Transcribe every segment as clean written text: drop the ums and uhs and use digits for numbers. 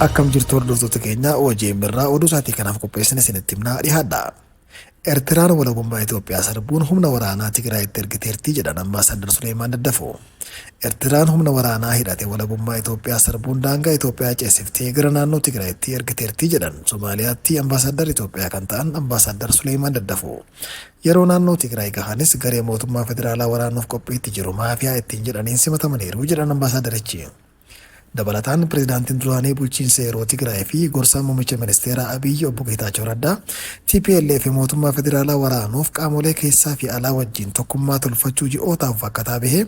Akkam jirtu hordoftoota keenya OJM irraa oduu isaatii kanaaf qopheessine isinitti himnaa dhiyaadha. Eertiraan walabummaa Itoophiyaa sarbuun humna waraanaa Tigraayitti ergiteerti jedhan Ambaasaadar Suleemaan Daddafoo. Eertiraan humna waraanaa hidhate walabummaa Itoophiyaa sarbuun daangaa Itoophiyaa ceesiftee gara naannoo Tigraayitti ergiteerti jedhan Somaaliyaatti Ambaasaadar Itoophiyaa kan ta'an Ambaasaadar Suleemaan Daddafoo. Yeroo naannoo Tigraay gahanis garee mootummaa federaalaa waraanuuf qophiitti jiru maafiyaa ittiin jedhaniin simatamaniiru jedhan Ambaasaadarichi. Dabalataan pirezidaantiin duraanii bulchiinsa yeroo Tigraay fi gorsaa muummicha ministeeraa Abiyyi obbo Geetaachoo Raddaa TPLF mootummaa federaalaa waraanuuf qaamolee keessaa fi alaa wajjin tokkummaa tolfachuu ji'ootaaf fakkataa bahee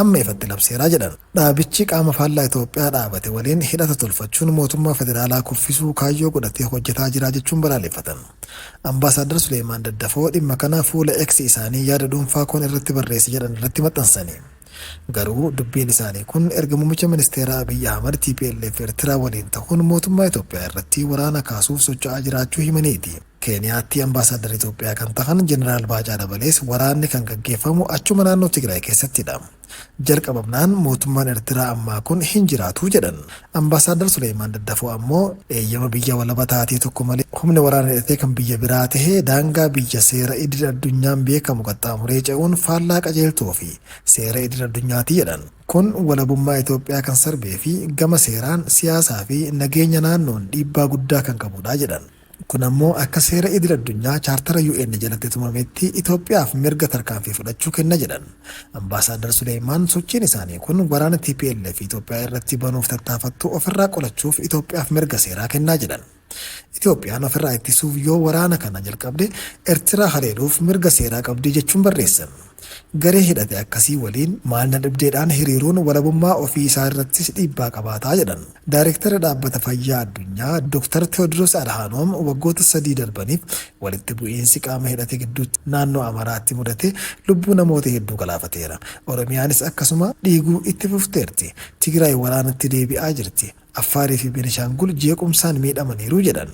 amma ifatti labseeraa jedhan. Dhaabichi qaama faallaa Itoophiyaa dhaabate waliin hidhata tolfachuun mootummaa federaalaa kuffisuu kaayyoo godhatee hojjetaa jira jechuun balaaleffatan. Ambaasaadar Suleemaan Daddafoo dhimma kana fuula X isaanii yaada dhuunfaa koon irratti barreesse jedhan irratti maxxansanii. Garuu dubbiin isaanii kun erga muummicha ministeeraa Abiyyi Ahmad TPLF Eertiraa waliin ta'uun mootummaa Itoophiyaa irratti waraana kaasuuf socho'aa jiraachuu himaniiti. Keeniyaatti Ambaasaadar Itoophiyaa kan ta'an Jeneraal Baacaa Dabalees waraanni kan gaggeeffamu achuma naannoo Tigraay keessattidha. Jalqabamnaan mootummaan Eertiraa ammaa kun hin jiraatu jedhan. Ambaasaadar Suleemaan Daddafoo ammoo eeyyama biyya walaba taatee tokko malee humni waraana hidhatee kan biyya biraa tahee daangaa biyya seera idil addunyaan beekamu qaxxaamuree ce'uun faallaa qajeeltoo fi seera idil addunyaati jedhan. Kun walabummaa Itoophiyaa kan sarbee fi gama seeraan siyaasaa fi nageenya naannoon dhiibbaa guddaa kan qabudha jedhan. Kun ammoo akka seera idil addunyaa chaartara UN jalatti tumametti Itoophiyaaf mirga tarkaanfii fudhachuu kenna jedhan. Ambaasaadar Suleemaan sochiin isaanii kun waraana TPLF Itoophiyaa irratti banuuf tattaafattu ofirraa qolachuuf Itoophiyaaf mirga seeraa kennaa jedhan. Itoophiyaan ofirraa ittisuuf yoo waraana kana jalqabde Eertiraa haleeluuf mirga seeraa qabdi jechuun barreessan. Garee hidhate akkasii waliin maalna dhibdeedhaan hiriiruun walabummaa ofii isaa irrattis dhiibbaa qabaataa jedhan. Daayirektara dhaabbata fayyaa addunyaa Dr. Tewoodiroos Adhaanoom waggoota 3 darbaniif walitti bu'iinsi qaama hidhate gidduutti naannoo Amaaraatti mudate lubbuu namoota hedduu galaafateera. Oromiyaanis akkasuma dhiiguu itti fufteerti. Tigraay waraanatti deebi'aa jirti. Affaarii fi Beenishaangul jeequmsaan miidhamaniiru jedhan.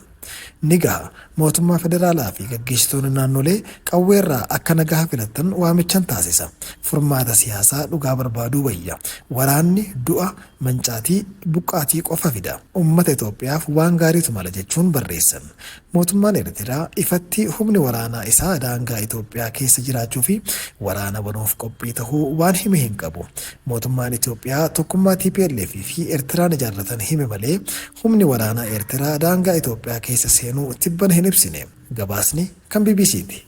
Ni gaha mootummaa federaalaa fi gaggeessitoonni naannolee qawweerraa akka nagaa filatan waamichan taasisa. Furmaata siyaasaa dhugaa barbaaduu wayya. Waraanni du'a mancaatii buqqaatii qofa fida. Uummata Itoophiyaaf waan gaariitu mala jechuun barreessan. Mootummaan Eertiraa ifatti humni waraanaa isaa daangaa Itoophiyaa keessa jiraachuu fi waraana banuuf qophii tahuu waan hime hin qabu. Mootummaan Itoophiyaa tokkummaa TPLF fi Eertiraan ijaarratan hime malee humni waraanaa Eertiraa daangaa Itoophiyaa keessa seenuu tibbana hin ibsine. Gabaasni kan BBC'ti.